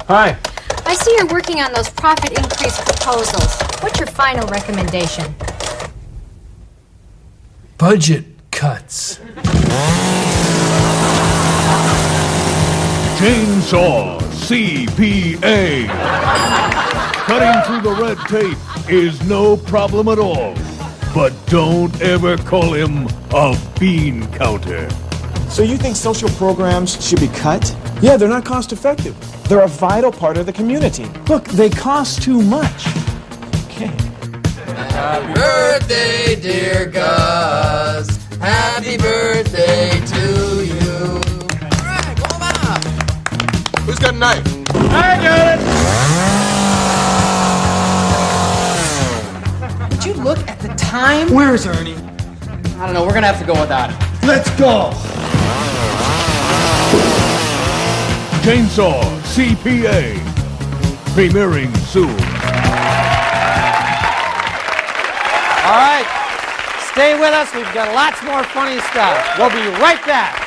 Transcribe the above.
Hi. I see you're working on those profit increase proposals. What's your final recommendation? Budget cuts. Chainsaw CPA. Cutting through the red tape is no problem at all. But don't ever call him a bean counter. So you think social programs should be cut? Yeah, they're not cost effective. They're a vital part of the community. Look, they cost too much. Okay. Happy birthday, dear Gus. Happy birthday to you. All right, come on. Who's got a knife? I got it! Did you look at the time? Where's Ernie? I don't know, we're gonna have to go without him. Let's go! Chainsaw CPA. Premiering soon. All right, stay with us. We've got lots more funny stuff. We'll be right back.